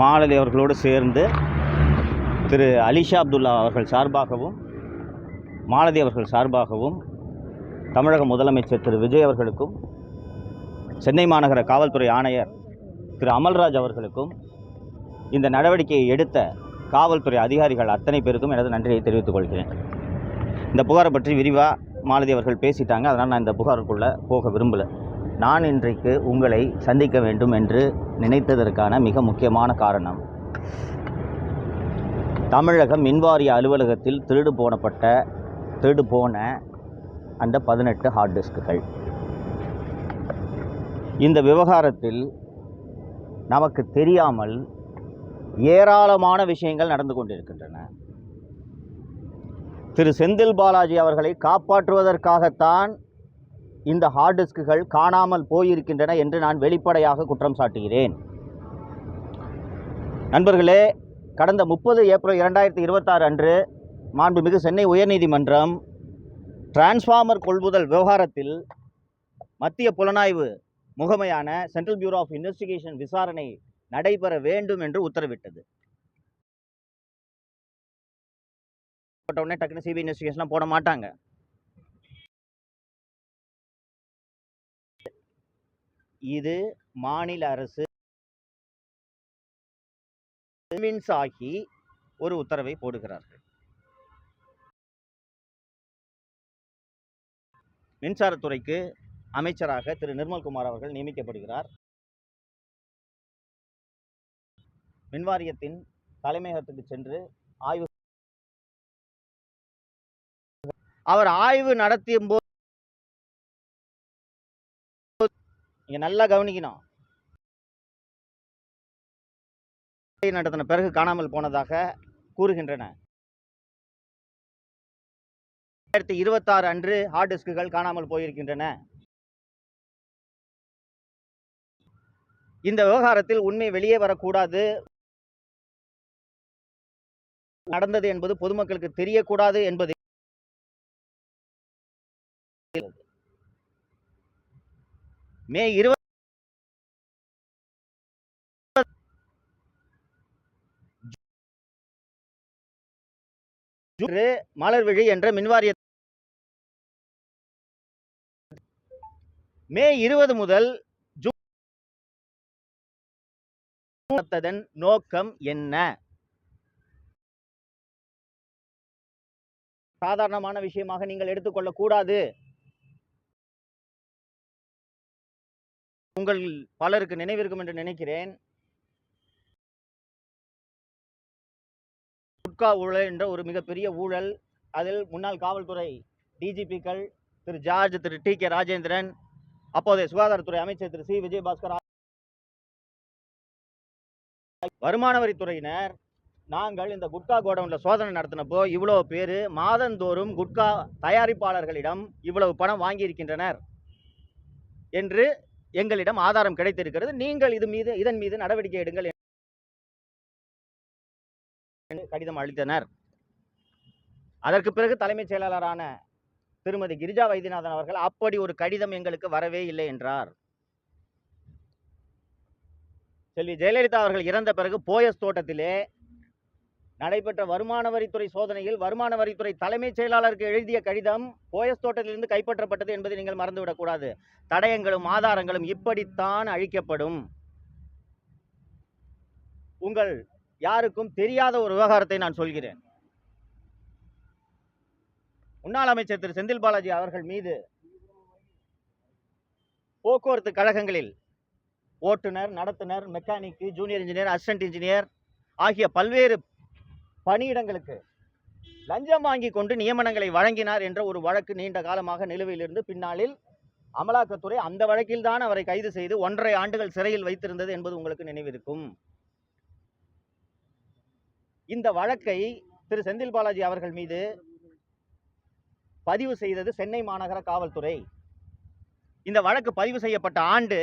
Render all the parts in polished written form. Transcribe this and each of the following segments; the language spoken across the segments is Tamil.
மாலதி அவர்களோடு சேர்ந்து திரு அலிஷா அப்துல்லா அவர்கள் சார்பாகவும் மாலதி அவர்கள் சார்பாகவும் தமிழக முதலமைச்சர் திரு விஜய் அவர்களுக்கும் சென்னை மாநகர காவல்துறை ஆணையர் திரு அமல்ராஜ் அவர்களுக்கும் இந்த நடவடிக்கையை எடுத்த காவல்துறை அதிகாரிகள் அத்தனை பேருக்கும் எனது நன்றியை தெரிவித்துக் கொள்கிறேன். இந்த புகாரை பற்றி விரிவாக மாலதி அவர்கள் பேசிட்டாங்க. அதனால் நான் இந்த புகாருக்குள்ளே போக விரும்பலை. நான் இன்றைக்கு உங்களை சந்திக்க வேண்டும் என்று நினைத்ததற்கான மிக முக்கியமான காரணம், தமிழக மின்வாரிய அலுவலகத்தில் திருடு போன அந்த 18 ஹார்ட் டிஸ்க்குகள். இந்த விவகாரத்தில் நமக்கு தெரியாமல் ஏராளமான விஷயங்கள் நடந்து கொண்டிருக்கின்றன. திரு செந்தில் பாலாஜி அவர்களை காப்பாற்றுவதற்காகத்தான் இந்த ஹார்ட் டிஸ்க்குகள் காணாமல் போயிருக்கின்றன என்று நான் வெளிப்படையாக குற்றம் சாட்டுகிறேன். நண்பர்களே, கடந்த 30 ஏப்ரல் 2026 அன்று மாண்புமிகு சென்னை உயர்நீதிமன்றம் டிரான்ஸ்ஃபார்மர் கொள்முதல் விவகாரத்தில் மத்திய புலனாய்வு முகமையான சென்ட்ரல் பியூரோ ஆஃப் இன்வெஸ்டிகேஷன் விசாரணை நடைபெற வேண்டும் என்று உத்தரவிட்டது. உடனே டக்குனு சிபிஐ இன்வெஸ்டிகேஷன்லாம் போட மாட்டாங்க. இது மாநில அரசு ஆகி ஒரு உத்தரவை போடுகிறார்கள். மின்சாரத்துறைக்கு அமைச்சராக திரு நிர்மல்குமார் அவர்கள் நியமிக்கப்படுகிறார். மின்வாரியத்தின் தலைமையகத்துக்கு சென்று அவர் ஆய்வு நடத்திய போது நீங்க நல்லா கவனிக்கணும். நடத்தின பிறகு காணாமல் போனதாக கூறுகின்றன. 2026 அன்று ஹார்ட் டிஸ்க்குகள் காணாமல் போயிருக்கின்றன. இந்த விவகாரத்தில் உண்மை வெளியே வரக்கூடாது, நடந்தது என்பது பொதுமக்களுக்கு தெரியக்கூடாது என்பது மே 20 மலர்விழி என்ற மின்வாரிய மே 20 முதல் ஜூன் நோக்கம் என்ன? சாதாரணமான விஷயமாக நீங்கள் எடுத்துக்கொள்ளக் கூடாது. உங்கள் பலருக்கு நினைவிருக்கும் என்று நினைக்கிறேன், குட்கா ஊழல் என்ற ஒரு மிகப்பெரிய ஊழல். அதில் முன்னாள் காவல்துறை டிஜிபிக்கள் திரு ஜார்ஜ், திரு டி கே ராஜேந்திரன், அப்போதைய சுகாதாரத்துறை அமைச்சர் திரு சி விஜயபாஸ்கர், வருமான வரித்துறையினர் நாங்கள் இந்த குட்கா கோடவுன்ல சோதனை நடத்தினப்போ இவ்வளவு பேர் மாதந்தோறும் குட்கா தயாரிப்பாளர்களிடம் இவ்வளவு பணம் வாங்கியிருக்கின்றனர் என்று எங்களிடம் ஆதாரம் கிடைத்திருக்கிறது. நீங்கள் இதன் மீது நடவடிக்கை எடுங்கள் கடிதம் அளித்தனர். அதற்கு பிறகு தலைமைச் செயலாளரான திருமதி கிரிஜா வைத்தியநாதன் அவர்கள் அப்படி ஒரு கடிதம் எங்களுக்கு வரவே இல்லை என்றார். செல்வி ஜெயலலிதா அவர்கள் இறந்த பிறகு போயஸ் தோட்டத்திலே நடைபெற்ற வருமான வரித்துறை சோதனையில் வருமான வரித்துறை தலைமைச் செயலாளருக்கு எழுதிய கடிதம் போயஸ் தோட்டத்திலிருந்து கைப்பற்றப்பட்டது என்பதை நீங்கள் மறந்துவிடக்கூடாது. தடயங்களும் ஆதாரங்களும் இப்படித்தான் அழிக்கப்படும். உங்கள் யாருக்கும் தெரியாத ஒரு விவகாரத்தை நான் சொல்கிறேன். முன்னாள் அமைச்சர் திரு செந்தில் பாலாஜி அவர்கள் மீது போக்குவரத்து கழகங்களில் ஓட்டுநர், நடத்துனர், mechanic, junior engineer, assistant engineer ஆகிய பல்வேறு பணியிடங்களுக்கு லஞ்சம் வாங்கி கொண்டு நியமனங்களை வழங்கினார் என்ற ஒரு வழக்கு நீண்ட காலமாக நிலுவையிலிருந்து பின்னாளில் அமலாக்கத்துறை அந்த வழக்கில் தான் அவரை கைது செய்து 1.5 ஆண்டுகள் சிறையில் வைத்திருந்தது என்பது உங்களுக்கு நினைவிருக்கும். இந்த வழக்கை திரு செந்தில் பாலாஜி அவர்கள் மீது பதிவு செய்தது சென்னை மாநகர காவல்துறை. இந்த வழக்கு பதிவு செய்யப்பட்ட ஆண்டு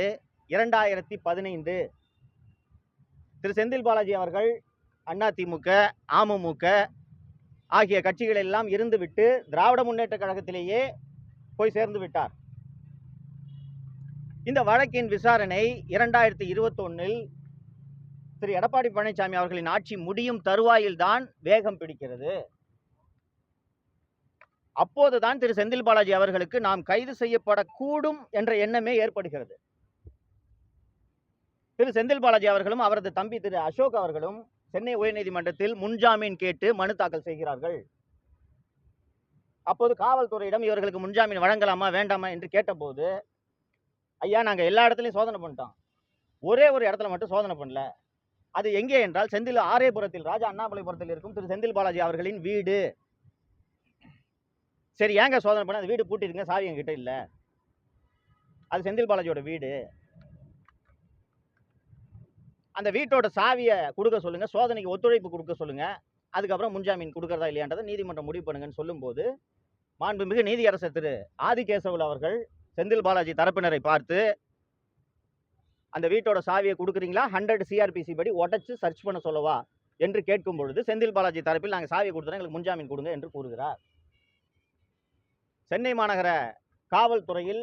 2015. திரு செந்தில் பாலாஜி அவர்கள் அதிமுக, அமமுக ஆகிய கட்சிகள் எல்லாம் இருந்துவிட்டு திராவிட முன்னேற்ற கழகத்திலேயே போய் சேர்ந்து விட்டார். இந்த வழக்கின் விசாரணை 2021 திரு எடப்பாடி பழனிசாமி அவர்களின் ஆட்சி முடியும் தருவாயில்தான் வேகம் பிடிக்கிறது. அப்போதுதான் திரு செந்தில் பாலாஜி அவர்களுக்கு நாம் கைது செய்யப்படக்கூடும் என்ற எண்ணமே ஏற்படுகிறது. திரு செந்தில் பாலாஜி அவர்களும் அவரது தம்பி திரு அசோக் அவர்களும் சென்னை உயர்நீதிமன்றத்தில் முன்ஜாமீன் கேட்டு மனு தாக்கல் செய்கிறார்கள். அப்போது காவல்துறையிடம் இவர்களுக்கு முன்ஜாமீன் வழங்கலாமா வேண்டாமா என்று கேட்டபோது, ஐயா நாங்கள் எல்லா இடத்துலையும் சோதனை பண்ணிட்டோம், ஒரே ஒரு இடத்துல மட்டும் சோதனை பண்ணல. அது எங்கே என்றால் செந்தில் ஆரேபுரத்தில், ராஜா அண்ணாமலைபுரத்தில் இருக்கும் திரு செந்தில் பாலாஜி அவர்களின் வீடு. சரி ஏங்க சோதனை பண்ண? அந்த வீடு பூட்டிருங்க, சாவி என்கிட்ட இல்லை, அது செந்தில் பாலாஜியோட வீடு, அந்த வீட்டோட சாவியை கொடுக்க சொல்லுங்க, சோதனைக்கு ஒத்துழைப்பு கொடுக்க சொல்லுங்க, அதுக்கப்புறம் முன்ஜாமீன் கொடுக்கறதா இல்லையான்றதை நீதிமன்றம் முடிவு பண்ணுங்கன்னு சொல்லும்போது, மாண்புமிகு நீதியரசர் திரு ஆதிகேசவல் அவர்கள் செந்தில் பாலாஜி தரப்பினரை பார்த்து, அந்த வீட்டோட சாவியை கொடுக்குறீங்களா, 100 CRPC படி உடச்சு சர்ச் பண்ண சொல்லவா என்று கேட்கும் பொழுது, செந்தில் பாலாஜி தரப்பில் நாங்கள் சாவியை கொடுத்துறோம், எங்களுக்கு முன்ஜாமீன் கொடுங்க என்று கூறுகிறார். சென்னை மாநகர காவல்துறையில்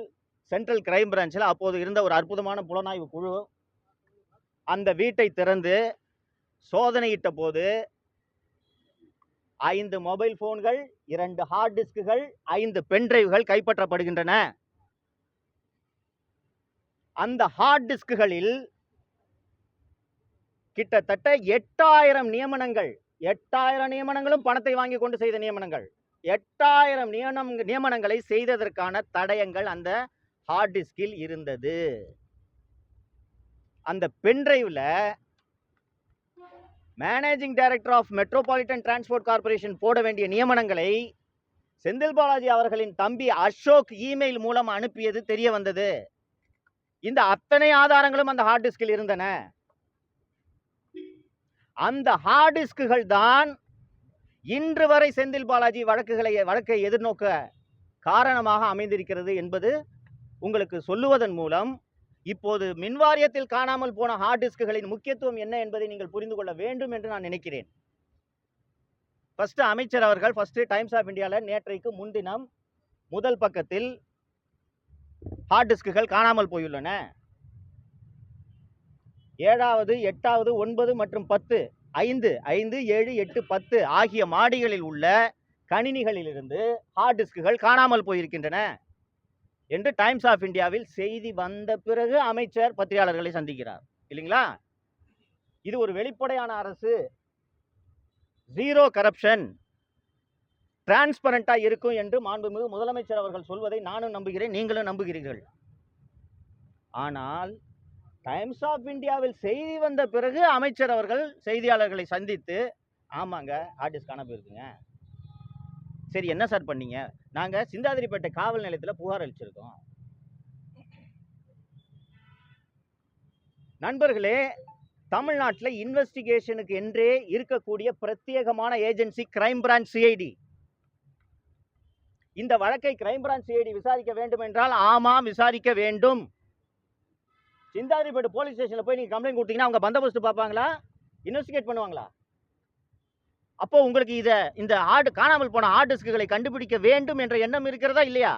சென்ட்ரல் கிரைம் பிரான்ச்சில் அப்போது இருந்த ஒரு அற்புதமான புலனாய்வு குழு அந்த வீட்டை திறந்து சோதனையிட்ட போது 5 மொபைல் போன்கள், 2 ஹார்ட் டிஸ்குகள், 5 பென்டிரைவ்கள் கைப்பற்றப்படுகின்றன. அந்த ஹார்ட் டிஸ்குகளில் கிட்டத்தட்ட 8000 நியமனங்கள், 8000 நியமனங்களும் பணத்தை வாங்கி கொண்டு செய்த நியமனங்கள், 8000 நியமனங்களை செய்ததற்கான தடயங்கள் அந்த ஹார்ட் டிஸ்கில் இருந்தது. அந்த பென்டிரைவ்ல managing director of metropolitan transport corporation போட வேண்டிய நியமனங்களை செந்தில் பாலாஜி அவர்களின் தம்பி அசோக் இமெயில் மூலம் அனுப்பியது தெரிய வந்தது. இந்த அத்தனை ஆதாரங்களும் அந்த ஹார்ட் டிஸ்கில் இருந்தன. அந்த ஹார்ட் டிஸ்குகள் தான் இன்று வரை செந்தில் பாலாஜி வழக்கை எதிர்நோக்க காரணமாக அமைந்திருக்கிறது என்பது உங்களுக்கு சொல்லுவதன் மூலம் இப்போது மின்வாரியத்தில் காணாமல் போன ஹார்ட் டிஸ்குகளின் முக்கியத்துவம் என்ன என்பதை நீங்கள் புரிந்து கொள்ள வேண்டும் என்று நான் நினைக்கிறேன். ஃபர்ஸ்ட் அமைச்சர் அவர்கள் டைம்ஸ் ஆஃப் இந்தியாவில் நேற்றைக்கு முன்தினம் முதல் பக்கத்தில் ஹார்ட் டிஸ்குகள் காணாமல் போயுள்ளன, 7வது 8வது 9 மற்றும் 10 5 7 8 10 ஆகிய மாடிகளில் உள்ள கணினிகளிலிருந்து ஹார்ட் டிஸ்குகள் காணாமல் போயிருக்கின்றன என்று டைம்ஸ் ஆஃப் இந்தியாவில் செய்தி வந்த பிறகு அமைச்சர் பத்திரிகையாளர்களை சந்திக்கிறார் இல்லைங்களா? இது ஒரு வெளிப்படையான அரசு, ஜீரோ கரப்ஷன், டிரான்ஸ்பரண்டா இருக்கும் என்று மாண்புமிகு முதலமைச்சர் அவர்கள் சொல்வதை நானும் நம்புகிறேன், நீங்களும் நம்புகிறீர்கள். ஆனால் டைம்ஸ் ஆஃப் இந்தியாவில் செய்தி வந்த பிறகு அமைச்சர் அவர்கள் செய்தியாளர்களை சந்தித்து, ஆமாங்க ஹார்ட் டிஸ்க் காணாம போயிருக்குங்க, சரி என்ன சார் பண்ணீங்க, நாங்கள் சிந்தாதிரிப்பேட்டை காவல் நிலையத்தில் புகார் அளிச்சிருக்கோம். நண்பர்களே, தமிழ்நாட்டில் இன்வெஸ்டிகேஷனுக்கு என்றே இருக்கக்கூடிய பிரத்யேகமான ஏஜென்சி கிரைம் பிரான்ச் சிஐடி. இந்த வழக்கை கிரைம் பிரான்ச் சிஐடி விசாரிக்க வேண்டும் என்றால் ஆமாம் விசாரிக்க வேண்டும். சிந்தாதிரிப்பேட்டை போலீஸ் ஸ்டேஷனில் போய் நீங்கள் கம்ப்ளைண்ட் கொடுத்தீங்கன்னா அவங்க பந்தோபஸ்து பார்ப்பாங்களா, இன்வெஸ்டிகேட் பண்ணுவாங்களா? அப்போ உங்களுக்கு இந்த காணாமல் போன ஹார்ட் டிஸ்குகளை கண்டுபிடிக்க வேண்டும் என்ற எண்ணம் இருக்கிறதா இல்லையா?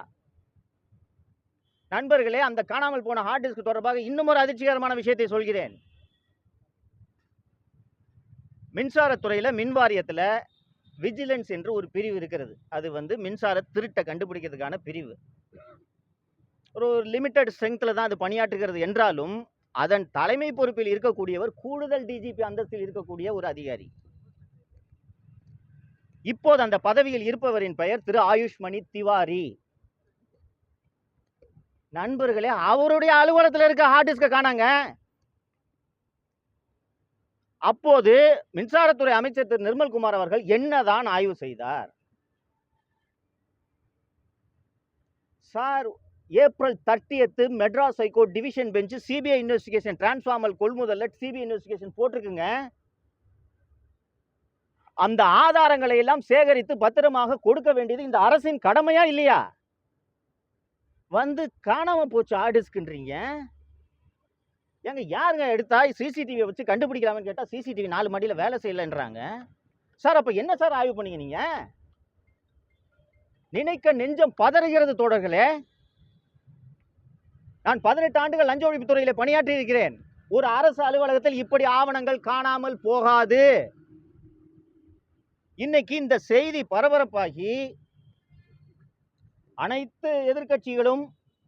நண்பர்களே, அந்த காணாமல் போன ஹார்ட் டிஸ்க் தொடர்பாக இன்னும் ஒரு அதிர்ச்சிகரமான விஷயத்தை சொல்கிறேன். மின்சாரத்துறையில் மின் வாரியத்தில் விஜிலன்ஸ் என்று ஒரு பிரிவு இருக்கிறது. அது மின்சார திருட்டை கண்டுபிடிக்கிறதுக்கான பிரிவு. ஒரு லிமிட்டட் ஸ்ட்ரெங்த்தில் தான் அது பணியாற்றுகிறது என்றாலும் அதன் தலைமை பொறுப்பில் இருக்கக்கூடியவர் கூடுதல் டிஜிபி அந்தஸ்தில் இருக்கக்கூடிய ஒரு அதிகாரி. இப்போது அந்த பதவியில் இருப்பவரின் பெயர் திரு ஆயுஷ்மணி திவாரி. நண்பர்களே, அவருடைய அலுவலகத்தில் இருக்க ஹார்ட் டிஸ்கை காணாங்க. அப்போது மின்சாரத்துறை அமைச்சர் திரு நிர்மல்குமார் அவர்கள் என்னதான் ஆய்வு செய்தார்? Sir, April 30 Madras high court division bench CBI investigation transformer கொள்முதல் சிபிஐ இன்வெஸ்டிகேஷன் போட்டிருக்குங்க. அந்த ஆதாரங்களை எல்லாம் சேகரித்து பத்திரமாக கொடுக்க வேண்டியது இந்த அரசின் கடமையா இல்லையா? காணாம போச்சு ஹார்ட் டிஸ்க்ன்றீங்க. ஏங்க யாருங்க எடுத்தா சிசிடிவியை வச்சு கண்டுபிடிக்கலாம்னு கேட்டா சிசிடிவி 4 மாடியில் வேலை செய்யலைன்றாங்க. சார், அப்ப என்ன சார் ஆய்வு பண்ணீங்க நீங்க? நினைக்க நெஞ்சம் பதறுகிறது தோழர்களே. நான் 18 ஆண்டுகள் லஞ்ச ஒழிப்பு துறையில பணியாற்றி இருக்கிறேன். ஒரு அரசு அலுவலகத்தில் இப்படி ஆவணங்கள் காணாமல் போகாது. இன்னைக்கு இந்த செய்தி பரபரப்பாகி அனைத்து எதிர்க்கட்சிகளும்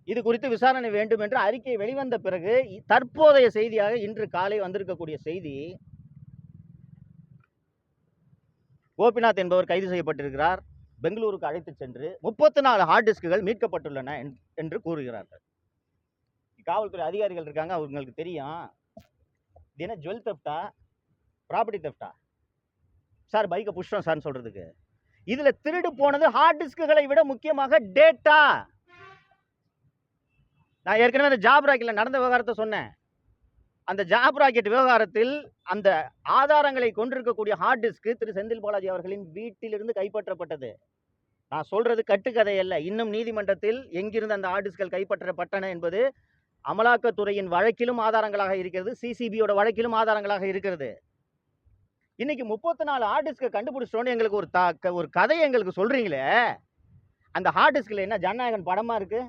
இது குறித்து விசாரணை வேண்டும் என்று அறிக்கை வெளிவந்த பிறகு தற்போதைய செய்தியாக இன்று காலை வந்திருக்கக்கூடிய செய்தி, கோபிநாத் என்பவர் கைது செய்யப்பட்டிருக்கிறார். பெங்களூருக்கு அழைத்து சென்று 34 ஹார்ட் டிஸ்குகள் மீட்கப்பட்டுள்ளன என்று கூறுகிறார்கள். காவல்துறை அதிகாரிகள் இருக்காங்க, அவங்களுக்கு தெரியும். இது என்ன ஜுவல் தெஃப்டா, ப்ராப்பர்ட்டி தெஃப்டா சார்? பைக்கை புஷ்டம் சார்னு சொல்றதுக்கு. இதுல திருடு போனது ஹார்ட் டிஸ்குகளை விட முக்கியமாக டேட்டா. நான் ஏற்கனவே அந்த ஜாப் ராக்கெட்ல நடந்த விவகாரத்தை சொன்னேன். அந்த ஜாப் ராக்கெட் விவகாரத்தில் அந்த ஆதாரங்களை கொண்டிருக்கக்கூடிய ஹார்ட் டிஸ்க் திரு செந்தில் பாலாஜி அவர்களின் வீட்டிலிருந்து கைப்பற்றப்பட்டது. நான் சொல்றது கட்டுக்கதை அல்ல. இன்னும் நீதிமன்றத்தில் எங்கிருந்து அந்த ஹார்ட் டிஸ்கள் கைப்பற்றப்பட்டன என்பது அமலாக்கத்துறையின் வழக்கிலும் ஆதாரங்களாக இருக்கிறது, சிசிபியோட வழக்கிலும் ஆதாரங்களாக இருக்கிறது. இன்னைக்கு 34 ஹார்ட் டிஸ்கை கண்டுபிடிச்சோன்னு எங்களுக்கு ஒரு கதையை எங்களுக்கு சொல்றீங்களே. அந்த ஹார்ட் டிஸ்கில் என்ன ஜனநாயகன் படமா இருக்கு?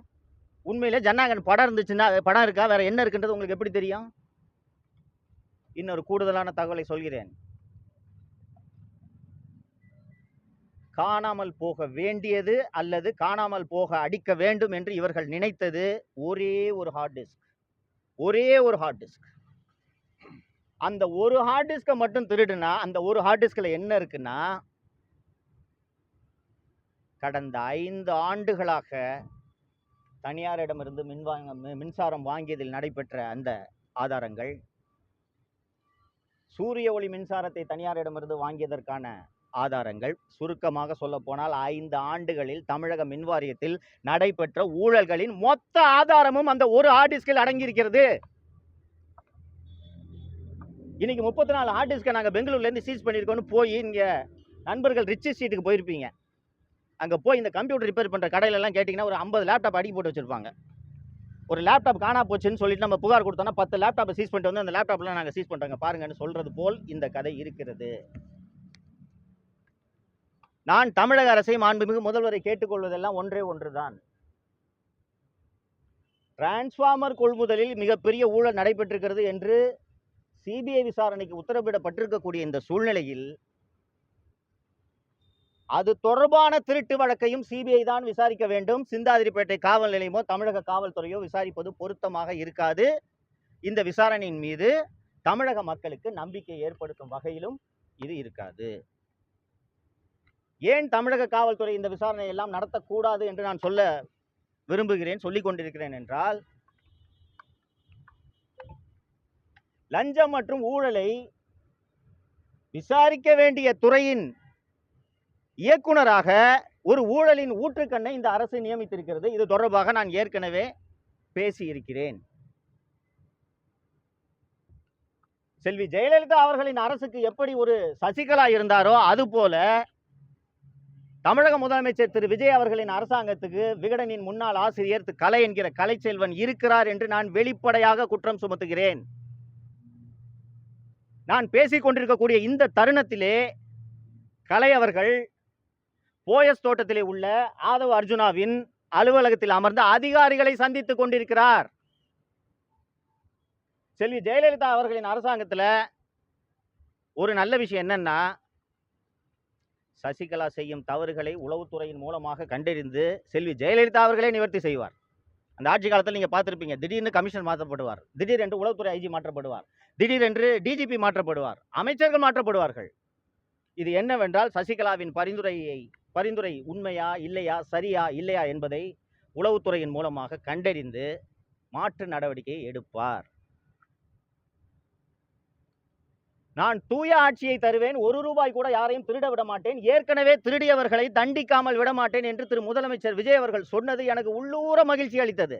உண்மையிலே ஜனநாயகன் படம் இருந்துச்சுன்னா, படம் இருக்கா, வேற என்ன இருக்குன்றது உங்களுக்கு எப்படி தெரியும்? இன்னொரு கூடுதலான தகவலை சொல்கிறேன். காணாமல் போக வேண்டியது அல்லது காணாமல் போக அடிக்க வேண்டும் என்று இவர்கள் நினைத்தது ஒரே ஒரு ஹார்ட் டிஸ்க், ஒரே ஒரு ஹார்ட் டிஸ்க். அந்த ஒரு ஹார்ட் டிஸ்கை மட்டும் திருடுனா, அந்த ஒரு ஹார்ட் டிஸ்கில் என்ன இருக்குன்னா, கடந்த 5 ஆண்டுகளாக தனியாரிடமிருந்து மின்சாரம் வாங்கியதில் நடைபெற்ற அந்த ஆதாரங்கள், சூரிய ஒளி மின்சாரத்தை தனியாரிடமிருந்து வாங்கியதற்கான ஆதாரங்கள், சுருக்கமாக சொல்ல போனால் 5 ஆண்டுகளில் தமிழக மின்வாரியத்தில் நடைபெற்ற ஊழல்களின் மொத்த ஆதாரமும் அந்த ஒரு ஹார்ட் டிஸ்கில் அடங்கியிருக்கிறது. இன்னைக்கு 34 ஹார்ட் டிஸ்கை நாங்கள் பெங்களூர்ல இருந்து சீஸ் பண்ணியிருக்கோம்னு போய் இங்க நண்பர்கள் ரிச்சி ஸ்ட்ரீட்டுக்கு போயிருப்பீங்க. அங்க போய் இந்த கம்ப்யூட்டர் ரிப்பேர் பண்ற கடையில எல்லாம் கேட்டீங்கன்னா ஒரு 50 லேப்டாப் அடிக்கி போட்டு வச்சிருப்பாங்க. ஒரு லேப்டாப் காணா போச்சுன்னு சொல்லிட்டு நம்ம புகார் கொடுத்தோம்னா 10 லேப்டாப்பை சீஸ் பண்ணிட்டு வந்து அந்த லேப்டாப்லாம் நாங்கள் சீஸ் பண்றோங்க பாருங்கன்னு சொல்றது போல் இந்த கதை இருக்கிறது. நான் தமிழக அரசை, மாண்புமிகு முதல்வரை கேட்டுக்கொள்வதெல்லாம் ஒன்றே ஒன்றுதான். டிரான்ஸ்பார்மர் கொள்முதலில் மிகப்பெரிய ஊழல் நடைபெற்றிருக்கிறது என்று சிபிஐ விசாரணைக்கு உத்தரவிடப்பட்டிருக்கக்கூடிய இந்த சூழ்நிலையில் அது தொடர்பான திருட்டு வழக்கையும் சிபிஐ தான் விசாரிக்க வேண்டும். சிந்தாதிரிப்பேட்டை காவல் நிலையமோ தமிழக காவல்துறையோ விசாரிப்பது பொருத்தமாக இருக்காது. இந்த விசாரணையின் மீது தமிழக மக்களுக்கு நம்பிக்கை ஏற்படுத்தும் வகையிலும் இது இருக்காது. ஏன் தமிழக காவல்துறை இந்த விசாரணை எல்லாம் நடத்தக்கூடாது என்று நான் சொல்ல விரும்புகிறேன், சொல்லிக் கொண்டிருக்கிறேன் என்றால், லஞ்சம் மற்றும் ஊழலை விசாரிக்க வேண்டிய துறையின் இயக்குனராக ஒரு ஊழலின் ஊற்றுக்கண்ணை இந்த அரசு நியமித்திருக்கிறது. இது தொடர்பாக நான் ஏற்கனவே பேசியிருக்கிறேன். செல்வி ஜெயலலிதா அவர்களின் அரசுக்கு எப்படி ஒரு சசிகலா இருந்தாரோ அதுபோல தமிழக முதலமைச்சர் திரு விஜய் அவர்களின் அரசாங்கத்துக்கு விகடனின் முன்னாள் ஆசிரியர் கலை என்கிற கலைச்செல்வன் இருக்கிறார் என்று நான் வெளிப்படையாக குற்றம் சுமத்துகிறேன். நான் பேசிக் கொண்டிருக்கக்கூடிய இந்த தருணத்திலே கலை அவர்கள் போயஸ் தோட்டத்திலே உள்ள ஆதவ அர்ஜுனாவின் அலுவலகத்தில் அமர்ந்த அதிகாரிகளை சந்தித்துக் கொண்டிருக்கிறார். செல்வி ஜெயலலிதா அவர்களின் அரசாங்கத்தில் ஒரு நல்ல விஷயம் என்னன்னா, சசிகலா செய்யும் தவறுகளை உளவுத்துறையின் மூலமாக கண்டறிந்து செல்வி ஜெயலலிதா அவர்களே நிவர்த்தி செய்வார். அந்த ஆட்சி காலத்தில் நீங்க பார்த்திருப்பீங்க, திடீர்னு கமிஷனர் மாற்றப்படுவார், திடீரென்று உளவுத்துறை ஐஜி மாற்றப்படுவார், திடீரென்று டிஜிபி மாற்றப்படுவார், அமைச்சர்கள் மாற்றப்படுவார்கள். இது என்னவென்றால் சசிகலாவின் பரிந்துரை உண்மையா இல்லையா, சரியா இல்லையா என்பதை உளவுத்துறையின் மூலமாக கண்டறிந்து மாற்று நடவடிக்கையை எடுப்பார். நான் தூய ஆட்சியை தருவேன், 1 ரூபாய் கூட யாரையும் திருட விட மாட்டேன், ஏற்கனவே திருடியவர்களை தண்டிக்காமல் விட மாட்டேன் என்று திரு முதலமைச்சர் விஜய் அவர்கள் சொன்னது எனக்கு உள்ளூர மகிழ்ச்சி அளித்தது.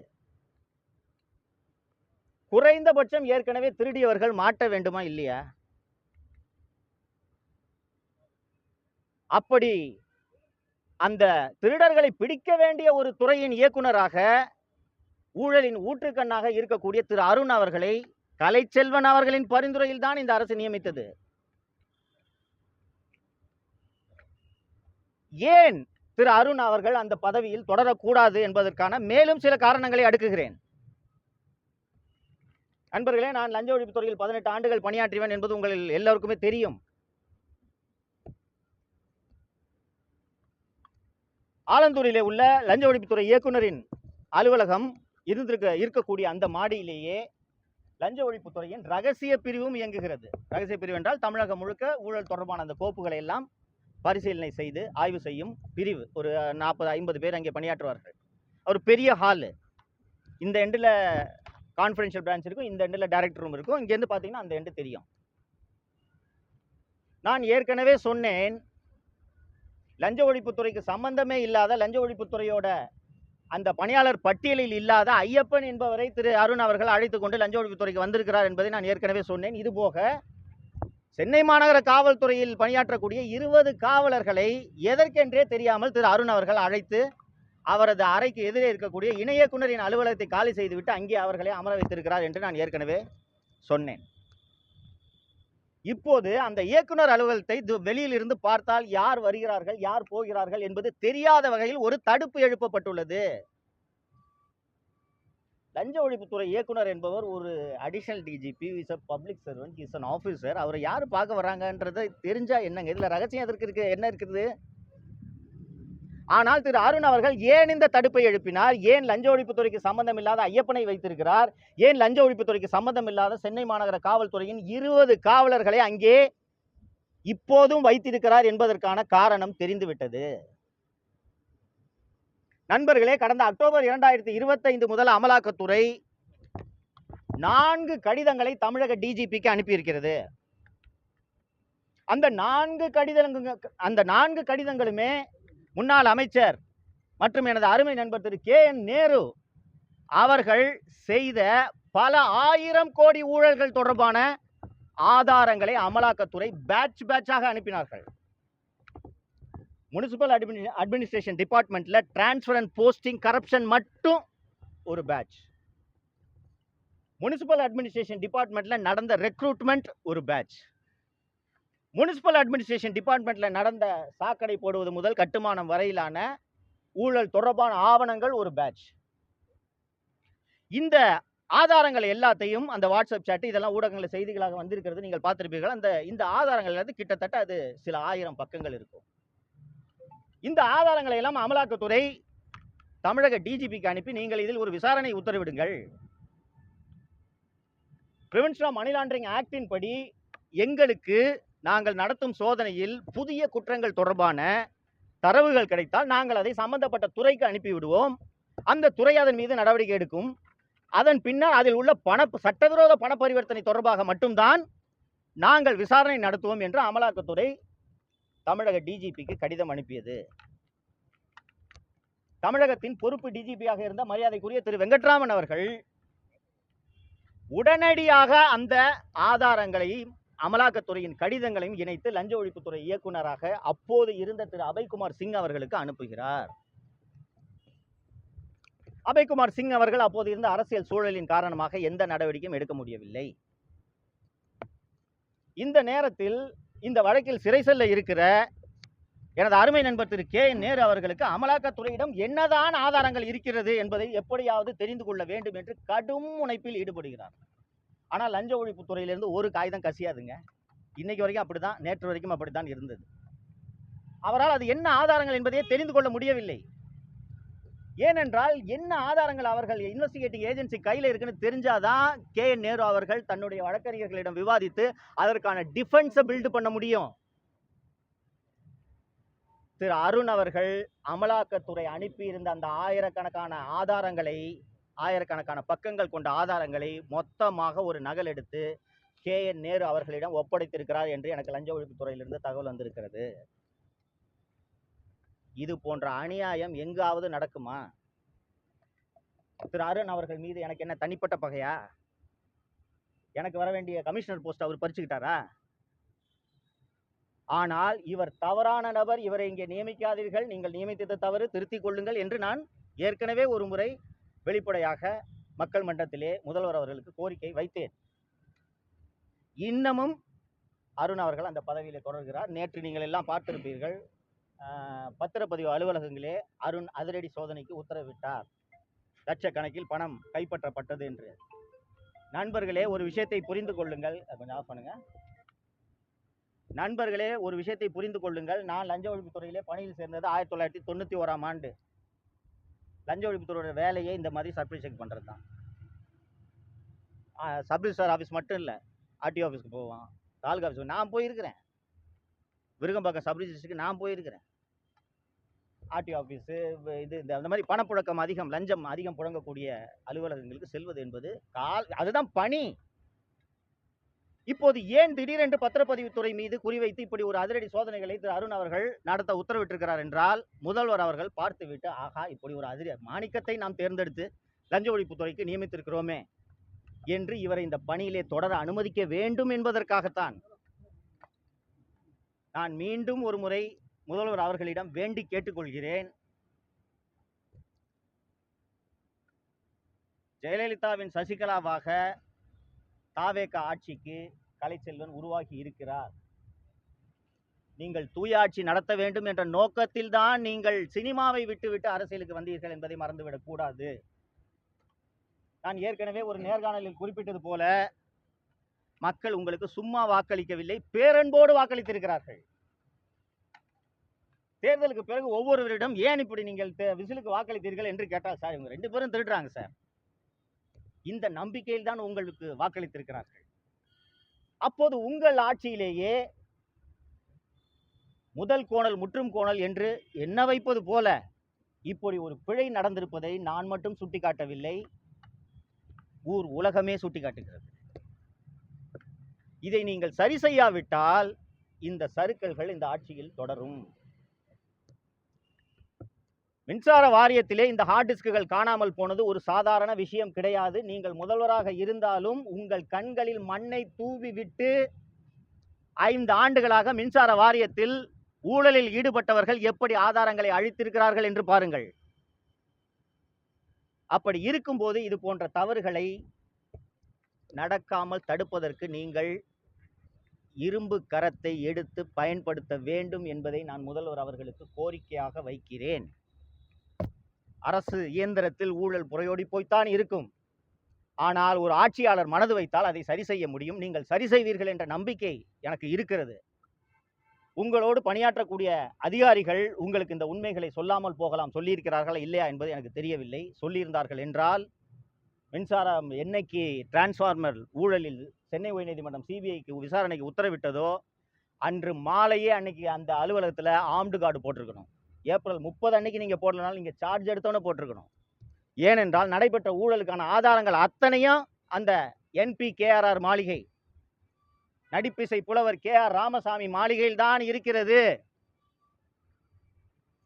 குறைந்தபட்சம் ஏற்கனவே திருடியவர்கள் மாட்ட வேண்டுமா இல்லையா? அப்படி அந்த திருடர்களை பிடிக்க வேண்டிய ஒரு துறையின் இயக்குனராக ஊழலின் ஊற்றுக்கண்ணாக இருக்கக்கூடிய திரு அருண் அவர்களை கலைச்செல்வன் அவர்களின் பரிந்துரையில் தான் இந்த அரசு நியமித்தது. ஏன் திரு அருண் அவர்கள் அந்த பதவியில் தொடரக்கூடாது என்பதற்கான மேலும் சில காரணங்களை அடுக்குகிறேன். நண்பர்களே, நான் லஞ்ச ஒழிப்பு துறையில் 18 ஆண்டுகள் பணியாற்றியவன் என்பது உங்கள் எல்லோருக்குமே தெரியும். ஆலந்தூரிலே உள்ள லஞ்ச ஒழிப்புத்துறை இயக்குனரின் அலுவலகம் இருக்கக்கூடிய அந்த மாடியிலேயே லஞ்ச ஒழிப்புத்துறையின் ரகசிய பிரிவும் இயங்குகிறது. ரகசிய பிரிவு என்றால் தமிழகம் முழுக்க ஊழல் தொடர்பான அந்த கோப்புகளை எல்லாம் பரிசீலனை செய்து ஆய்வு செய்யும் பிரிவு. ஒரு 40-50 பேர் அங்கே பணியாற்றுவார்கள். ஒரு பெரிய ஹாலு. இந்த எண்டில் கான்ஃபரன்ஷியல் பிரான்ச் இருக்கும், இந்த எண்டில் டைரக்டர் ரூம் இருக்கும். இங்கேருந்து பார்த்தீங்கன்னா அந்த எண்டு தெரியும். நான் ஏற்கனவே சொன்னேன், லஞ்ச ஒழிப்புத்துறைக்கு சம்பந்தமே இல்லாத, லஞ்ச ஒழிப்புத்துறையோட அந்த பணியாளர் பட்டியலில் இல்லாத ஐயப்பன் என்பவரை திரு அருண் அவர்கள் அழைத்து கொண்டு லஞ்ச ஒழிப்புத்துறைக்கு வந்திருக்கிறார் என்பதை நான் ஏற்கனவே சொன்னேன். இதுபோக சென்னை மாநகர காவல்துறையில் பணியாற்றக்கூடிய 20 காவலர்களை எதற்கென்றே தெரியாமல் திரு அருண் அவர்கள் அழைத்து அவரது அறைக்கு எதிரே இருக்கக்கூடிய இணை இயக்குனரின் அலுவலகத்தை காலி செய்துவிட்டு அங்கே அவர்களை அமர வைத்திருக்கிறார் என்று நான் ஏற்கனவே சொன்னேன். இப்போது அந்த இயக்குனர் அலுவலகத்தை வெளியில் இருந்து பார்த்தால் யார் வருகிறார்கள், யார் போகிறார்கள் என்பது தெரியாத வகையில் ஒரு தடுப்பு எழுப்பப்பட்டுள்ளது. லஞ்ச ஒழிப்புத்துறை இயக்குனர் என்பவர் ஒரு additional DGP, is a public servant, is an officer. அவரை யார் பார்க்க வராங்கன்றதை தெரிஞ்சா என்னங்க, இதுல ரகசியம் எதற்கு இருக்கு, என்ன இருக்குது? ஆனால் திரு அருண் அவர்கள் ஏன் இந்த தடுப்பை எழுப்பினார்? ஏன் லஞ்ச ஒழிப்புத்துறைக்கு சம்பந்தம் இல்லாத ஐயப்பனை வைத்திருக்கிறார்? ஏன் லஞ்ச ஒழிப்புத்துறைக்கு சம்பந்தம் இல்லாத சென்னை மாநகர காவல்துறையின் 20 காவலர்களை அங்கே இப்போதும் வைத்திருக்கிறார் என்பதற்கான காரணம் தெரிந்துவிட்டது. நண்பர்களே, கடந்த அக்டோபர் 2025 முதல் அமலாக்கத்துறை 4 கடிதங்களை தமிழக டிஜிபிக்கு அனுப்பியிருக்கிறது. அந்த 4 கடிதங்களுமே முன்னாள் அமைச்சர் மற்றும் எனது அருமை நண்பர் திரு KN நேரு அவர்கள் செய்த பல 1000 கோடி ஊழல்கள் தொடர்பான ஆதாரங்களை அமலாக்கத்துறை பேட்சாக அனுப்பினார்கள். முனிசிபல் அட்மினிஸ்ட்ரேஷன் டிபார்ட்மெண்ட்ல டிரான்ஸ்ஃபர் அண்ட் போஸ்டிங் கரப்ஷன் மட்டும் ஒரு பேட்ச், முனிசிபல் அட்மினிஸ்ட்ரேஷன் டிபார்ட்மெண்ட்ல நடந்த ரெக்ரூட்மெண்ட் ஒரு பேட்ச், முனிசிபல் அட்மினிஸ்ட்ரேஷன் டிபார்ட்மெண்ட்ல நடந்த சாக்கடை போடுவது முதல் கட்டுமானம் வரையிலான ஊழல் தொடர்பான ஆவணங்கள் ஒரு பேட்ச். இந்த ஆதாரங்கள் எல்லாத்தையும் அந்த வாட்ஸ்அப் சாட் இதெல்லாம் ஊடகங்கள் செய்திகளாக வந்திருக்கிறது, நீங்கள் பார்த்திருப்பீர்கள். இந்த ஆதாரங்கள் கிட்டத்தட்ட அது சில 1000 பக்கங்கள் இருக்கும். இந்த ஆதாரங்களை எல்லாம் அமலாக்கத்துறை தமிழக டிஜிபிக்கு அனுப்பி நீங்கள் இதில் ஒரு விசாரணை உத்தரவிடுங்கள், பிரிவென்ஷன் ஆஃப் மணி லாண்டரிங் ஆக்டின் படி எங்களுக்கு நாங்கள் நடத்தும் சோதனையில் புதிய குற்றங்கள் தொடர்பான தரவுகள் கிடைத்தால் நாங்கள் அதை சம்பந்தப்பட்ட துறைக்கு அனுப்பிவிடுவோம். அந்த துறை அதன் மீது நடவடிக்கை எடுக்கும். அதன் பின்னர் அதில் உள்ள சட்டவிரோத பண பரிவர்த்தனை தொடர்பாக மட்டும்தான் நாங்கள் விசாரணை நடத்துவோம் என்று அமலாக்கத்துறை தமிழக டிஜிபிக்கு கடிதம் அனுப்பியது. தமிழகத்தின் பொறுப்பு டிஜிபியாக இருந்த மரியாதைக்குரிய திரு வெங்கட்ராமன் அவர்கள் உடனடியாக அந்த ஆதாரங்களையும் அமலாக்கத்துறையின் கடிதங்களையும் இணைத்து லஞ்ச ஒழிப்புத்துறை இயக்குநராக அப்போது இருந்த திரு அபய்குமார் சிங் அவர்களுக்கு அனுப்புகிறார். அபய்குமார் சிங் அவர்கள் அப்போது இருந்த அரசியல் சூழலின் காரணமாக எந்த நடவடிக்கையும் எடுக்க முடியவில்லை. இந்த நேரத்தில் இந்த வழக்கில் சிறை செல்ல இருக்கிற எனது அருமை நண்பர் திரு KN நேரு அவர்களுக்கு அமலாக்கத்துறையிடம் என்னதான் ஆதாரங்கள் இருக்கிறது என்பதை எப்படியாவது தெரிந்து கொள்ள வேண்டும் என்று கடும் முனைப்பில் ஈடுபடுகிறார். ஆனால் லஞ்ச ஒழிப்புத்துறையிலிருந்து ஒரு காகிதம் கசியாதுங்க. இன்னைக்கு வரைக்கும் அப்படிதான், நேற்று வரைக்கும் அப்படித்தான் இருந்தது. அவரால் அது என்ன ஆதாரங்கள் என்பதையே தெரிந்து கொள்ள முடியவில்லை. ஏனென்றால் என்ன ஆதாரங்கள் அவர்கள் இன்வெஸ்டிகேட்டிங் ஏஜென்சி கையில் இருக்குன்னு தெரிஞ்சாதான் KN நேரு அவர்கள் தன்னுடைய வழக்கறிஞர்களிடம் விவாதித்து அதற்கான டிஃபென்ஸை பில்டு பண்ண முடியும். திரு அருண் அவர்கள் அமலாக்கத்துறை அனுப்பியிருந்த அந்த ஆயிரக்கணக்கான பக்கங்கள் கொண்ட ஆதாரங்களை மொத்தமாக ஒரு நகல் எடுத்து KN நேரு அவர்களிடம் ஒப்படைத்திருக்கிறார் என்று எனக்கு லஞ்ச ஒழிப்புத்துறையிலிருந்து தகவல் வந்திருக்கிறது. இது போன்ற அநியாயம் எங்காவது நடக்குமா? திரு அருண் அவர்கள் மீது எனக்கு என்ன தனிப்பட்ட பகையா? எனக்கு வர வேண்டிய கமிஷனர் போஸ்ட் அவர் பறிச்சுக்கிட்டாரா? ஆனால் இவர் தவறான நபர், இவரை இங்கே நியமிக்காதீர்கள், நீங்கள் நியமித்தது தவறு, திருத்திக் கொள்ளுங்கள் என்று நான் ஏற்கனவே ஒரு முறை வெளிப்படையாக மக்கள் மன்றத்திலே முதல்வர் அவர்களுக்கு கோரிக்கை வைத்தேன். இன்னமும் அருண் அவர்கள் அந்த பதவியிலே தொடர்கிறார். நேற்று நீங்கள் எல்லாம் பார்த்திருப்பீர்கள், பத்திரப்பதிவு அலுவலகங்களே அருண் அதிரடி சோதனைக்கு உத்தரவிட்டார். லட்சக்கணக்கில் பணம் கைப்பற்றப்பட்டது என்று. நண்பர்களே, ஒரு விஷயத்தை புரிந்து கொள்ளுங்கள். கொஞ்சம் ஆஃப் பண்ணுங்க. நண்பர்களே, ஒரு விஷயத்தை புரிந்து கொள்ளுங்கள். நான் லஞ்ச ஒழிப்புத்துறையிலே பணியில் சேர்ந்தது 1991ஆம் ஆண்டு. லஞ்ச ஒழிப்புத்துறையோட வேலையே இந்த மாதிரி சர்ப்ரைஸ் செக் பண்ணுறது தான். சப் ரிஜிஸ்ட்ரார் ஆஃபீஸ் மட்டும் இல்லை, ஆர்டிஓ ஆஃபீஸ்க்கு போவான், தாலுகா ஆஃபீஸ்க்கு நான் போயிருக்கிறேன். விருகம்பாக்கம் சப் ரிஜிஸ்டருக்கு நான் போயிருக்கிறேன். ஆர்டிஓ ஆஃபீஸு இது அந்த மாதிரி பணப்புழக்கம் அதிகம், லஞ்சம் அதிகம் புழங்கக்கூடிய அலுவலகங்களுக்கு செல்வது என்பது அதுதான் பணி. இப்போது ஏன் திடீரென்று பத்திரப்பதிவுத்துறை மீது குறிவைத்து இப்படி ஒரு அதிரடி சோதனைகளை திரு அருண் அவர்கள் நடத்த உத்தரவிட்டிருக்கிறார் என்றால், முதல்வர் அவர்கள் பார்த்துவிட்டு, ஆகா, இப்படி ஒரு மாணிக்கத்தை நாம் தேர்ந்தெடுத்து லஞ்ச ஒழிப்புத்துறைக்கு நியமித்திருக்கிறோமே என்று இவரை இந்த பணியிலே தொடர அனுமதிக்க வேண்டும் என்பதற்காகத்தான் நான் மீண்டும் ஒரு முறை முதல்வர் அவர்களிடம் வேண்டி கேட்டுக்கொள்கிறேன். ஜெயலலிதாவின் சசிகலாவாக தாவேக ஆட்சிக்கு கலைச்செல்வன் உருவாகி இருக்கிறார். நீங்கள் தூயாட்சி நடத்த வேண்டும் என்ற நோக்கத்தில் தான் நீங்கள் சினிமாவை விட்டுவிட்டு அரசியலுக்கு வந்தீர்கள் என்பதை மறந்துவிடக் கூடாது. நான் ஏற்கனவே ஒரு நேர்காணலில் குறிப்பிட்டது போல, மக்கள் உங்களுக்கு சும்மா வாக்களிக்கவில்லை, பேரன்போடு வாக்களித்திருக்கிறார்கள். தேர்தலுக்கு பிறகு ஒவ்வொருவரிடம் ஏன் இப்படி நீங்கள் விசிலுக்கு வாக்களித்தீர்கள் என்று கேட்டால், சார் இவங்க 2 பேரும் திருடுறாங்க சார், இந்த நம்பிக்கையில் தான் உங்களுக்கு வாக்களித்திருக்கிறார்கள். அப்போது உங்கள் ஆட்சியிலேயே முதல் கோணல் முற்றும் கோணல் என்று என்ன வைப்பது போல இப்படி ஒரு பிழை நடந்திருப்பதை நான் மட்டும் சுட்டிக்காட்டவில்லை, ஊர் உலகமே சுட்டிக்காட்டுகிறது. இதை நீங்கள் சரி செய்யாவிட்டால் இந்த சறுக்கல்கள் இந்த ஆட்சியில் தொடரும். மின்சார வாரியத்திலே இந்த ஹார்ட் டிஸ்குகள் காணாமல் போனது ஒரு சாதாரண விஷயம் கிடையாது. நீங்கள் முதல்வராக இருந்தாலும் உங்கள் கண்களில் மண்ணை தூவி விட்டு 5 ஆண்டுகளாக மின்சார வாரியத்தில் ஊழலில் ஈடுபட்டவர்கள் எப்படி ஆதாரங்களை அழித்திருக்கிறார்கள் என்று பாருங்கள். அப்படி இருக்கும்போது இது போன்ற தவறுகளை நடக்காமல் தடுப்பதற்கு நீங்கள் இரும்பு கரத்தை எடுத்து பயன்படுத்த வேண்டும் என்பதை நான் முதல்வர் அவர்களுக்கு கோரிக்கையாக வைக்கிறேன். அரசு இயந்திரத்தில் ஊழல் புரையோடி போய்த்தான் இருக்கும். ஆனால் ஒரு ஆட்சியாளர் மனது வைத்தால் அதை சரி செய்ய முடியும். நீங்கள் சரி செய்வீர்கள் என்ற நம்பிக்கை எனக்கு இருக்கிறது. உங்களோடு பணியாற்றக்கூடிய அதிகாரிகள் உங்களுக்கு இந்த உண்மைகளை சொல்லாமல் போகலாம். சொல்லியிருக்கிறார்களா இல்லையா என்பது எனக்கு தெரியவில்லை. சொல்லியிருந்தார்கள் என்றால், மின்சாரம் என்னைக்கு டிரான்ஸ்ஃபார்மர் ஊழலில் சென்னை உயர்நீதிமன்றம் சிபிஐக்கு விசாரணைக்கு உத்தரவிட்டதோ அன்று மாலையே அன்னைக்கு அந்த அலுவலகத்தில் ஆர்ம்டு கார்டு போட்டிருக்கணும். ஏப்ரல் 30 அன்னைக்கு நீங்கள் போடலனாலும் நீங்கள் சார்ஜ் எடுத்தோன்னே போட்டிருக்கணும். ஏனென்றால் நடைபெற்ற ஊழலுக்கான ஆதாரங்கள் அத்தனையும் அந்த NPKRR மாளிகை, நடிப்பிசை புலவர் KR ராமசாமி மாளிகையில் தான் இருக்கிறது.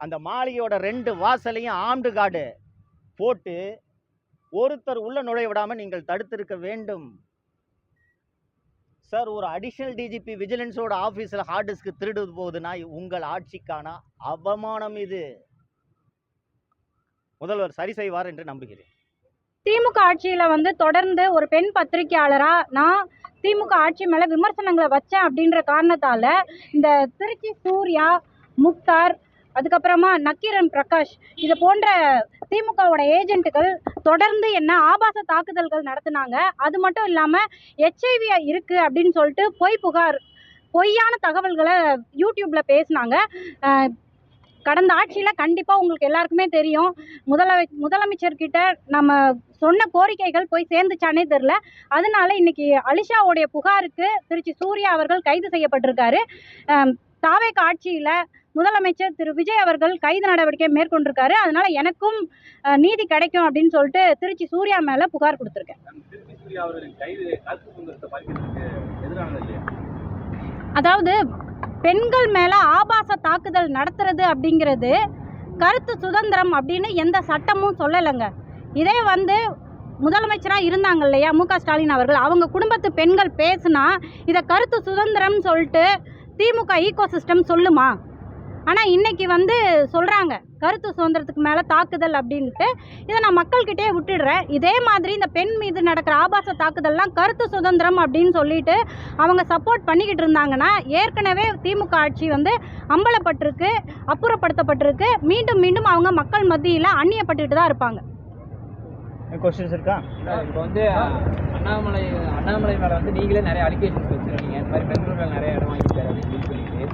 அந்த மாளிகையோட 2 வாசலையும் ஆர்ம்டு கார்டு போட்டு ஒருத்தர் உள்ள நுழைய விடாமல் நீங்கள் தடுத்திருக்க வேண்டும். சார், ஒரு அடிஷனல் டிஜிபி விஜிலன்ஸோட ஆஃபீஸில் ஹார்ட் டிஸ்க் திருடுவது போகுதுன்னா உங்கள் ஆட்சிக்கான அவமானம் இது. முதல்வர் சரி செய்வார் என்று நம்புகிறேன். திமுக ஆட்சியில் தொடர்ந்து ஒரு பெண் பத்திரிகையாளராக நான் திமுக ஆட்சி மேலே விமர்சனங்களை வச்சேன் அப்படின்ற காரணத்தால் இந்த திருச்சி சூர்யா, முக்தார், அதுக்கப்புறமா நக்கீரன் பிரகாஷ் இது போன்ற திமுகவோட ஏஜென்ட்டுகள் தொடர்ந்து என்ன ஆபாச தாக்குதல்கள் நடத்தினாங்க. அது மட்டும் இல்லாமல் HIV இருக்குது அப்படின்னு சொல்லிட்டு பொய்யான தகவல்களை யூடியூப்பில் பேசினாங்க. கடந்த ஆட்சியில் கண்டிப்பாக உங்களுக்கு எல்லாருக்குமே தெரியும், முதலமைச்சர்கிட்ட நம்ம சொன்ன கோரிக்கைகள் போய் சேர்ந்துச்சானே தெரில. அதனால இன்னைக்கு அலிஷாவுடைய புகாருக்கு திருச்சி சூர்யா அவர்கள் கைது செய்யப்பட்டிருக்காரு. தாவேக ஆட்சியில் முதலமைச்சர் திரு விஜய் அவர்கள் கைது நடவடிக்கை மேற்கொண்டிருக்காரு. அதனால எனக்கும் நீதி கிடைக்கும் அப்படின்னு சொல்லிட்டு திருச்சி சூர்யா மேலே புகார் கொடுத்துருக்கேன். அதாவது பெண்கள் மேலே ஆபாச தாக்குதல் நடத்துறது அப்படிங்கிறது கருத்து சுதந்திரம் அப்படின்னு எந்த சட்டமும் சொல்லலைங்க. இதே முதலமைச்சராக இருந்தாங்க இல்லையா MK ஸ்டாலின் அவர்கள், அவங்க குடும்பத்து பெண்கள் பேசுனா இதை கருத்து சுதந்திரம்னு சொல்லிட்டு திமுக ஈகோ சிஸ்டம் சொல்லுமா? ஆனால் இன்னைக்கு சொல்கிறாங்க கருத்து சுதந்திரத்துக்கு மேலே தாக்குதல் அப்படின்ட்டு. இதை நான் மக்கள்கிட்டே விட்டுடுறேன். இதே மாதிரி இந்த பெண் மீது நடக்கிற ஆபாச தாக்குதல்லாம் கருத்து சுதந்திரம் அப்படின்னு சொல்லிட்டு அவங்க சப்போர்ட் பண்ணிக்கிட்டு இருந்தாங்கன்னா ஏற்கனவே திமுக ஆட்சி அம்பலப்பட்டிருக்கு, அப்புறப்படுத்தப்பட்டிருக்கு. மீண்டும் மீண்டும் அவங்க மக்கள் மத்தியில் அந்நியப்பட்டுக்கிட்டு தான் இருப்பாங்க. क्वेश्चंस இருக்கா? இப்போ அண்ணாமலை மேலே வந்து நீங்களே நிறைய அலிகேஷன்ஸ் வச்சுருக்கீங்க. இந்த மாதிரி பெங்களூரில் நிறைய இடம் வாங்கிட்டாரு அப்படின்னு சொல்லிட்டு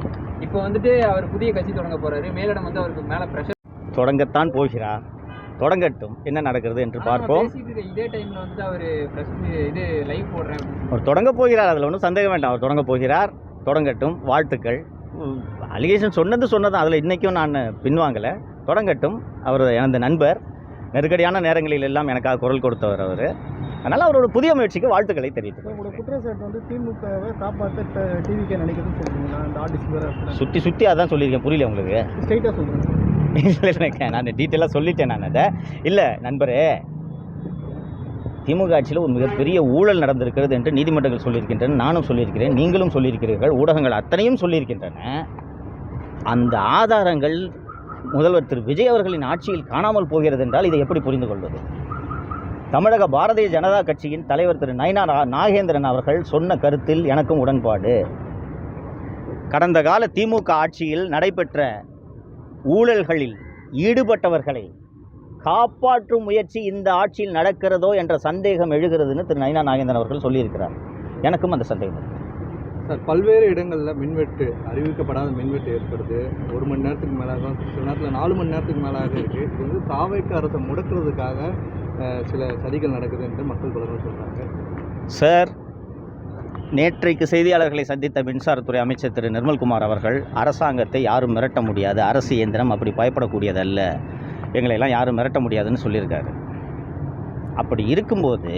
இப்போ வந்துட்டு அவர் புதிய கட்சி தொடங்க போகிறாரு. மேலிடம் வந்து அவருக்கு மேலே ப்ரெஷர் தொடங்கத்தான் போகிறார். தொடங்கட்டும், என்ன நடக்கிறது என்று பார்ப்போம். இதே டைமில் வந்து அவர் இது லைவ் போடுறேன் அவர் தொடங்க போகிறார், அதில் ஒன்றும் சந்தேகம் வேண்டாம். அவர் தொடங்க போகிறார், தொடங்கட்டும், வாழ்த்துக்கள். அலிகேஷன் சொன்னதான், அதில் இன்றைக்கும் நான் பின்வாங்கலை. தொடங்கட்டும், அவர் எனது நண்பர், நெருக்கடியான நேரங்களில் எல்லாம் எனக்காக குரல் கொடுத்தவர் அவர். அதனால் அவரோட புதிய முயற்சிக்கு வாழ்த்துக்களை தெரிவித்து உங்களோட குற்றச்சாட்டு வந்து திமுகவை காப்பாற்ற டிவிக்கே நினைக்கிறதுன்னு சொல்லுவீங்களா? அந்த ஆர்டிஸ்ட் சுற்றி அதான் சொல்லியிருக்கேன். புரியல உங்களுக்கு? ஸ்ட்ரைட்டாக சொல்லுங்கள். இல்லை, நான் டீட்டெயிலாக சொல்லிட்டேன். நான் அதை இல்லை நண்பரே, திமுக ஆட்சியில் ஒரு மிகப்பெரிய ஊழல் நடந்திருக்கிறது என்று நீதிமன்றங்கள் சொல்லியிருக்கின்றன, நானும் சொல்லியிருக்கிறேன், நீங்களும் சொல்லியிருக்கிறீர்கள், ஊடகங்கள் அத்தனையும் சொல்லியிருக்கின்றன. அந்த ஆதாரங்கள் முதல்வர் திரு விஜய் அவர்களின் ஆட்சியில் காணாமல் போகிறது என்றால் இதை எப்படி புரிந்து கொள்வது? தமிழக பாரதிய ஜனதா கட்சியின் தலைவர் திரு நயினா நாகேந்திரன் அவர்கள் சொன்ன கருத்தில் எனக்கும் உடன்பாடு. கடந்த கால திமுக ஆட்சியில் நடைபெற்ற ஊழல்களில் ஈடுபட்டவர்களை காப்பாற்றும் முயற்சி இந்த ஆட்சியில் நடக்கிறதோ என்ற சந்தேகம் எழுகிறதுன்னு திரு நயினா நாகேந்திரன் அவர்கள் சொல்லியிருக்கிறார். எனக்கும் அந்த சந்தேகம். சார், பல்வேறு இடங்களில் மின்வெட்டு, அறிவிக்கப்படாத மின்வெட்டு ஏற்படுது. 1 மணி நேரத்துக்கு மேலாக, சில நேரத்தில் 4 மணி நேரத்துக்கு மேலாக இருக்குது. இது வந்து தாவேக்கு அரசை முடக்கிறதுக்காக சில சதிகள் நடக்குது என்று மக்கள் பலரும் சொல்கிறாங்க. சார், நேற்றைக்கு செய்தியாளர்களை சந்தித்த மின்சாரத்துறை அமைச்சர் திரு நிர்மல்குமார் அவர்கள் அரசாங்கத்தை யாரும் மிரட்ட முடியாது, அரசு இயந்திரம் அப்படி பயப்படக்கூடியதல்ல, எங்களையெல்லாம் யாரும் மிரட்ட முடியாதுன்னு சொல்லியிருக்காரு. அப்படி இருக்கும்போது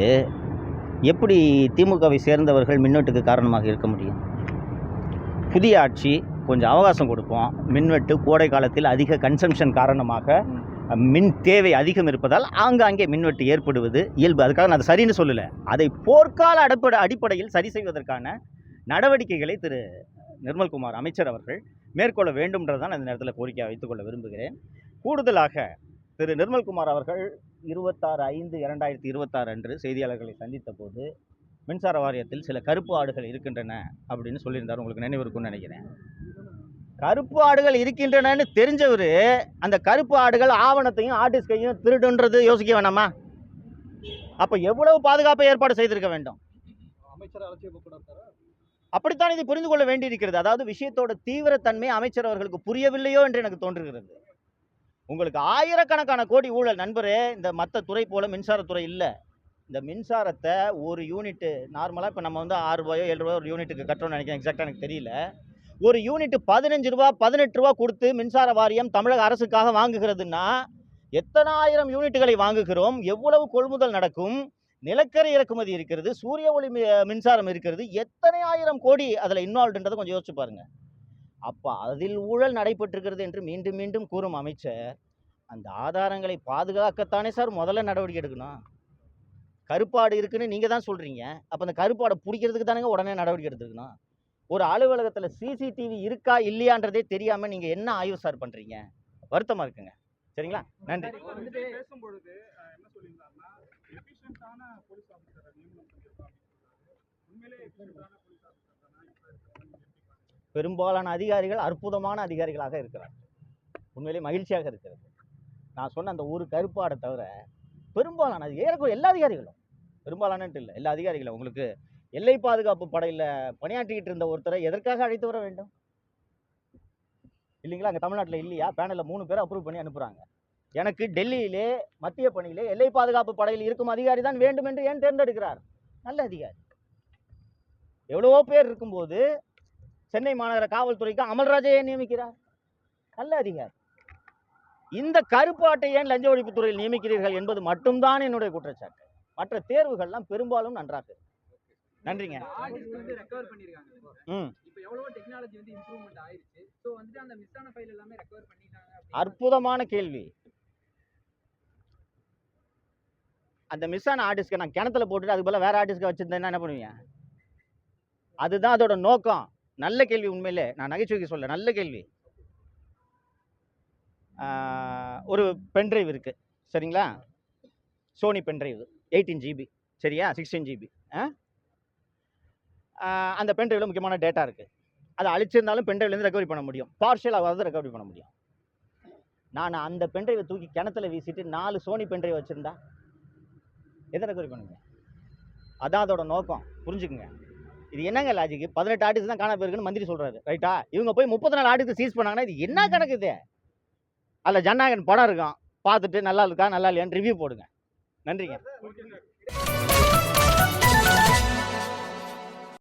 எப்படி திமுகவை சேர்ந்தவர்கள் மின்வெட்டுக்கு காரணமாக இருக்க முடியும்? புதிய ஆட்சி கொஞ்சம் அவகாசம் கொடுப்போம். மின்வெட்டு கோடை காலத்தில் அதிக கன்சம்ஷன் காரணமாக மின் தேவை அதிகம் இருப்பதால் ஆங்காங்கே மின்வெட்டு ஏற்படுவது இயல்பு. அதுக்காக நான் அதை சரின்னு சொல்லலை. அதை போர்க்கால அடிப்படையில் சரி செய்வதற்கான நடவடிக்கைகளை திரு நிர்மல்குமார் அமைச்சர் அவர்கள் மேற்கொள்ள வேண்டும்ன்றதான் இந்த நேரத்தில் கோரிக்கையை வைத்துக்கொள்ள விரும்புகிறேன். கூடுதலாக திரு நிர்மல்குமார் அவர்கள் 26/5/2026 அன்று செய்தியாளர்களை சந்தித்த போது மின்சார வாரியத்தில் சில கருப்பு ஆடுகள் இருக்கின்றன அப்படின்னு சொல்லியிருந்தார். உங்களுக்கு நினைவு இருக்குன்னு நினைக்கிறேன். கருப்பு ஆடுகள் இருக்கின்றனன்னு தெரிஞ்சவர் அந்த கருப்பு ஆடுகள் ஆவணத்தையும் ஆர்டிஸ்கையும் திருடுன்றது யோசிக்க வேணாமா? அப்போ எவ்வளவு பாதுகாப்பை ஏற்பாடு செய்திருக்க வேண்டும்? அப்படித்தான் இதை புரிந்து கொள்ள வேண்டியிருக்கிறது. அதாவது விஷயத்தோட தீவிரத்தன்மை அமைச்சர் அவர்களுக்கு புரியவில்லையோ என்று எனக்கு தோன்றுகிறது. உங்களுக்கு ஆயிரக்கணக்கான கோடி ஊழல் நண்பரே. இந்த மற்ற துறை போல மின்சாரத்துறை இல்லை. இந்த மின்சாரத்தை ஒரு யூனிட்டு நார்மலாக இப்போ நம்ம வந்து 6 ரூபாயோ 7 ரூபாயோ ஒரு யூனிட்டுக்கு கட்டுறோம்னு நினைக்கிறேன், எக்ஸாக்டாக எனக்கு தெரியல. ஒரு யூனிட்டு 15 ரூபா 18 ரூபா கொடுத்து மின்சார வாரியம் தமிழக அரசுக்காக வாங்குகிறதுனா எத்தனை ஆயிரம் யூனிட்டுகளை வாங்குகிறோம்? எவ்வளவு கொள்முதல் நடக்கும்? நிலக்கரி இறக்குமதி இருக்கிறது, சூரிய ஒளி மின்சாரம் இருக்கிறது, எத்தனை ஆயிரம் கோடி அதில் இன்வால்வ்ன்றதை கொஞ்சம் யோசிச்சு பாருங்க. அப்போ அதில் ஊழல் நடைபெற்றிருக்கிறது என்று மீண்டும் மீண்டும் கூறும் அமைச்சர் அந்த ஆதாரங்களை பாதுகாக்கத்தானே சார் முதல்ல நடவடிக்கை எடுக்கணும். கருப்பாடு இருக்குன்னு நீங்கள் தான் சொல்கிறீங்க. அப்போ அந்த கருப்பாடை பிடிக்கிறதுக்கு தானேங்க உடனே நடவடிக்கை எடுத்துக்கணும். ஒரு அலுவலகத்தில் சிசிடிவி இருக்கா இல்லையான்றதே தெரியாமல் நீங்கள் என்ன ஆய்வு சார் பண்ணுறீங்க? வருத்தமாக இருக்குங்க. சரிங்களா, நன்றி. பேசும்பொழுது என்ன சொல்லியிருந்தாருன்னா, எஃபிஷியன்ட்டான போலீஸ் ஆஃபீஸரை நியமனம் பண்ணியிருக்காங்க. உண்மையிலே எஃபிஷியன்ட்டான போலீஸ் ஆஃபீஸர் தானே? பெரும்பாலான அதிகாரிகள் அற்புதமான அதிகாரிகளாக இருக்கிறார். உண்மையிலே மகிழ்ச்சியாக இருக்கிறது. நான் சொன்ன அந்த ஒரு கருப்பாடை தவிர பெரும்பாலான ஏறக்குறைய எல்லா அதிகாரிகளும், பெரும்பாலானட்டு இல்லை, எல்லா அதிகாரிகளும். உங்களுக்கு எல்லை பாதுகாப்பு படையில் பணியாற்றிக்கிட்டு இருந்த ஒருத்தரை எதற்காக அழைத்து வர வேண்டும்? இல்லைங்களா? அங்கே தமிழ்நாட்டில் இல்லையா? பேனலில் 3 பேரை அப்ரூவ் பண்ணி அனுப்புகிறாங்க. எனக்கு டெல்லியிலே மத்திய பணியிலே எல்லை பாதுகாப்பு படையில் இருக்கும் அதிகாரி தான் வேண்டும் என்று ஏன் தேர்ந்தெடுக்கிறார்? நல்ல அதிகாரி. எவ்வளவோ பேர் இருக்கும்போது சென்னை மாநகர காவல்துறைக்கு அமல்ராஜையே நியமிக்கிறார். நல்ல அதிகாரி. இந்த கருப்பு அட்டை ஏன் லஞ்ச ஒழிப்புத்துறையில் நியமிக்கிறீர்கள் என்பது மட்டும்தான் என்னுடைய குற்றச்சாட்டு. மற்ற தேர்வுகள்லாம் பெரும்பாலும் நன்றாக. நன்றிங்க. அற்புதமான கேள்வி. அந்த மிஸ் ஆன ஆர்டிஸ்ட்க்கு நான் கிணத்துல போட்டுட்டு அதுக்கு பதிலா வேற ஆர்டிஸ்ட்க்கு வச்சிருந்தேன்னா என்ன பண்ணுவீங்க? அதுதான் அதோட நோக்கம். நல்ல கேள்வி. உண்மையிலே நான் நகைச்சுவைக்கு சொல்ல, நல்ல கேள்வி. ஒரு பென்ட்ரைவ் இருக்குது சரிங்களா? சோனி பென்ட்ரைவ் 18 GB சரியா, 16 GB. அந்த பென்ட்ரைவில் முக்கியமான டேட்டா இருக்குது. அதை அழிச்சிருந்தாலும் பென்ட்ரைவ்லேருந்து ரெக்கவரி பண்ண முடியும், பார்ஷியலாக ரெக்கவரி பண்ண முடியும். நான் அந்த பென்ட்ரைவை தூக்கி கிணத்துல வீசிட்டு 4 சோனி பென்ட்ரைவ் வச்சுருந்தா எதை ரெக்கவரி பண்ணுங்க? அதான் அதோட நோக்கம், புரிஞ்சுக்குங்க. இது என்னங்க லாஜிக்? 18 ஆர்டிஸ்ட் தான் காண போயிருக்குன்னு மந்திரி சொல்றாரு, ரைட்டா? இவங்க போய் 34 ஆர்டிஸ்ட் சீஸ் பண்ணாங்கன்னா இது என்ன கணக்கு இது? அதில் ஜனநாயகன் படம் இருக்கும், பார்த்துட்டு நல்லா இருக்கா நல்லா இல்லையான்னு ரிவ்யூ போடுங்க. நன்றிங்க.